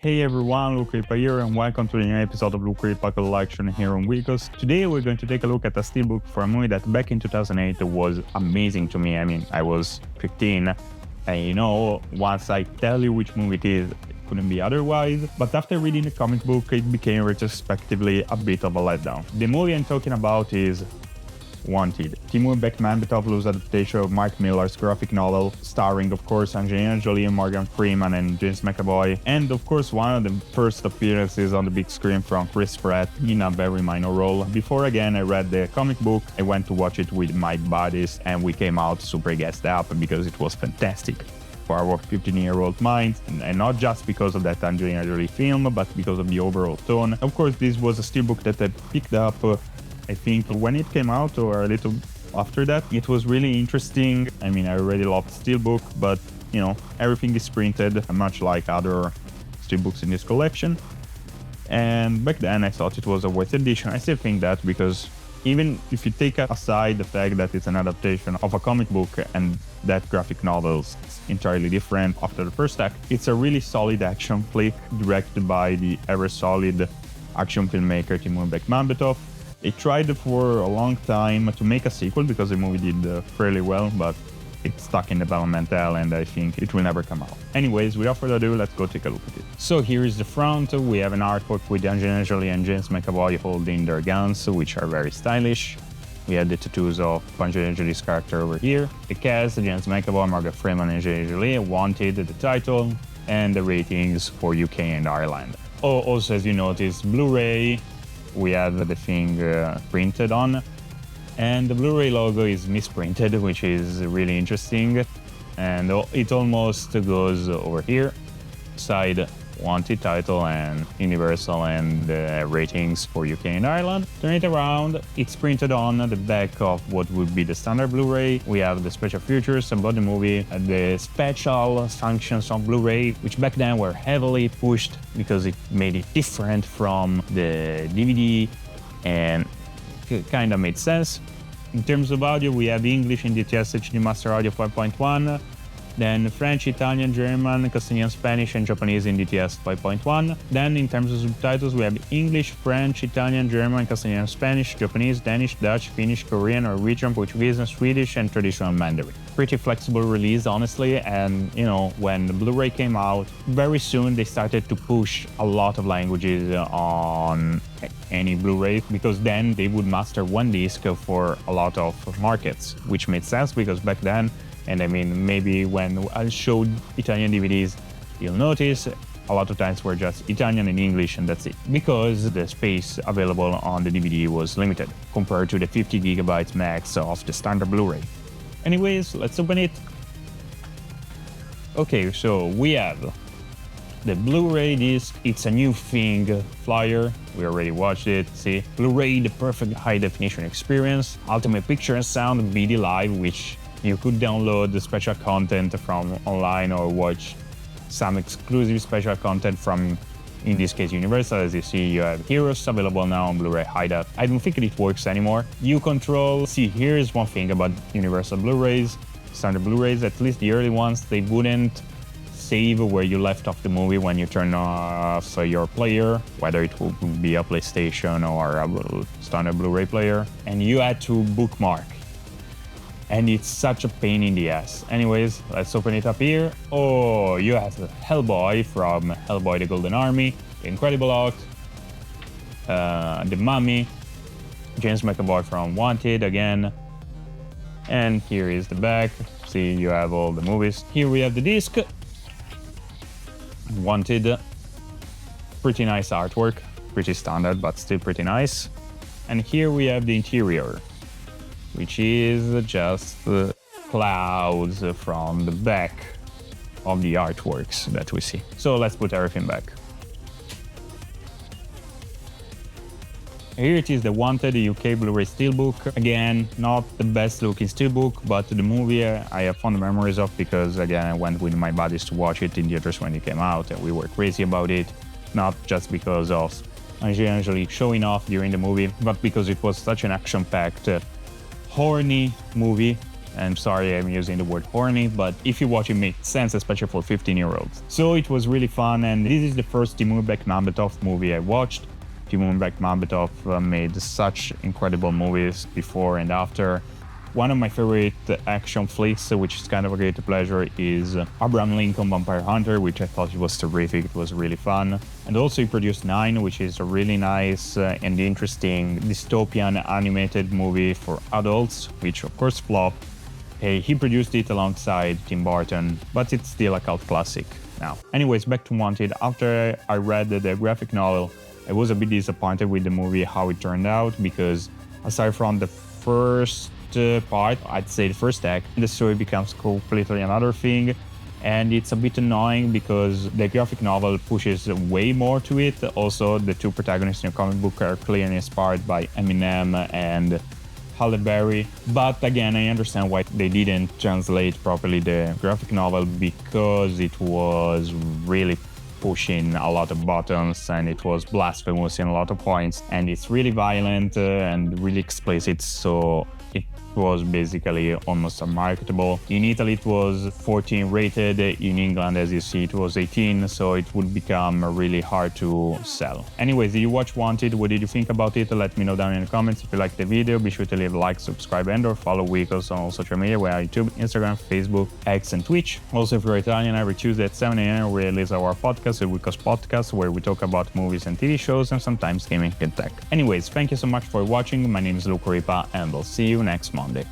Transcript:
Hey everyone, Luke Ripa here, and welcome to the new episode of Luke Ripa Collection here on Weekos. Today we're going to take a look at a steelbook for a movie that back in 2008 was amazing to me. I mean, I was 15, and once I tell you which movie it is, it couldn't be otherwise. But after reading the comic book, it became retrospectively a bit of a letdown. The movie I'm talking about is Wanted, Timur Bekmambetoğlu's adaptation of Mark Millar's graphic novel, starring of course Angelina Jolie, Morgan Freeman and James McAvoy, and of course one of the first appearances on the big screen from Chris Pratt in a very minor role. Before again I read the comic book, I went to watch it with my buddies and we came out super gassed up because it was fantastic for our 15-year-old minds, and not just because of that Angelina Jolie film, but because of the overall tone. Of course, this was a steelbook that I picked up I think when it came out or a little after that. It was really interesting. I mean, I already loved steelbook, but everything is printed, much like other steelbooks in this collection. And back then I thought it was a worth edition. I still think that, because even if you take aside the fact that it's an adaptation of a comic book and that graphic novel's entirely different after the first act, it's a really solid action flick directed by the ever-solid action filmmaker Timur Bekmambetov. They tried for a long time to make a sequel because the movie did fairly well, but it's stuck in development hell and I think it will never come out. Anyways, without further ado, let's go take a look at it. So here is the front. We have an artwork with Angelina Jolie and James McAvoy holding their guns, which are very stylish. We have the tattoos of Angelina Jolie's character over here. The cast, James McAvoy, Morgan Freeman, and Angelina Jolie. Wanted, the title, and the ratings for UK and Ireland. Oh, also, as you notice, Blu-ray, we have the thing printed on, and the Blu-ray logo is misprinted, which is really interesting, and it almost goes over here, side Wanted title and Universal and ratings for UK and Ireland. Turn it around, it's printed on the back of what would be the standard Blu-ray. We have the special features about the movie, the special functions on Blu-ray, which back then were heavily pushed because it made it different from the DVD and kind of made sense. In terms of audio, we have English in DTS HD Master Audio 5.1, then French, Italian, German, Castilian, Spanish, and Japanese in DTS 5.1. Then in terms of subtitles, we have English, French, Italian, German, Castilian, Spanish, Japanese, Danish, Dutch, Finnish, Korean, Norwegian, Portuguese, and Swedish, and traditional Mandarin. Pretty flexible release, honestly, and when the Blu-ray came out, very soon they started to push a lot of languages on any Blu-ray, because then they would master one disc for a lot of markets, which made sense because back then, and I mean, maybe when I showed Italian DVDs, you'll notice a lot of times were just Italian and English, and that's it. Because the space available on the DVD was limited compared to the 50 gigabytes max of the standard Blu-ray. Anyways, let's open it. Okay, so we have the Blu-ray disc. It's a new thing flyer. We already watched it. See, Blu-ray, the perfect high-definition experience, ultimate picture and sound, BD Live, which you could download the special content from online or watch some exclusive special content from, in this case, Universal. As you see, you have Heroes available now on Blu-ray Hideout. I don't think it works anymore. U-Control. See, here's one thing about Universal Blu-rays, standard Blu-rays, at least the early ones, they wouldn't save where you left off the movie when you turn off your player, whether it would be a PlayStation or a standard Blu-ray player, and you had to bookmark. And it's such a pain in the ass. Anyways, let's open it up here. Oh, you have Hellboy from Hellboy the Golden Army, Incredible Hulk, The Mummy, James McAvoy from Wanted again. And here is the back. See, you have all the movies. Here we have the disc. Wanted. Pretty nice artwork. Pretty standard, but still pretty nice. And here we have the interior, which is just clouds from the back of the artworks that we see. So let's put everything back. Here it is, the Wanted UK Blu-ray Steelbook. Again, not the best looking Steelbook, but the movie I have fond memories of because, again, I went with my buddies to watch it in theaters when it came out and we were crazy about it. Not just because of Angelina Jolie showing off during the movie, but because it was such an action-packed, horny movie I'm sorry I'm using the word horny, but if you watch it, makes sense, especially for 15-year-olds. So it was really fun, and this is the first Timur Bekmambetov movie I watched. Timur Bekmambetov made such incredible movies before and after. One of my favorite action flicks, which is kind of a guilty pleasure, is Abraham Lincoln Vampire Hunter, which I thought was terrific. It was really fun. And also he produced Nine, which is a really nice and interesting dystopian animated movie for adults, which of course flopped. He produced it alongside Tim Burton, but it's still a cult classic now. Anyways, back to Wanted. After I read the graphic novel, I was a bit disappointed with the movie, how it turned out, because aside from the first part, I'd say the first act, the story becomes completely another thing, and it's a bit annoying because the graphic novel pushes way more to it. Also, the two protagonists in the comic book are clearly inspired by Eminem and Halle Berry, but again, I understand why they didn't translate properly the graphic novel, because it was really pushing a lot of buttons and it was blasphemous in a lot of points, and it's really violent and really explicit, so it was basically almost unmarketable. In Italy it was 14 rated, in England as you see it was 18, so it would become really hard to sell. Anyways, did you watch Wanted? What did you think about it? Let me know down in the comments. If you liked the video, be sure to leave a like, subscribe and or follow Weekos on all social media. We are YouTube, Instagram, Facebook, X and Twitch. Also, if you're Italian, every Tuesday at 7 a.m. we release our podcast, the Weekos Podcast, where we talk about movies and TV shows and sometimes gaming and tech. Anyways, thank you so much for watching. My name is Luca Ripa and we'll see you next Monday.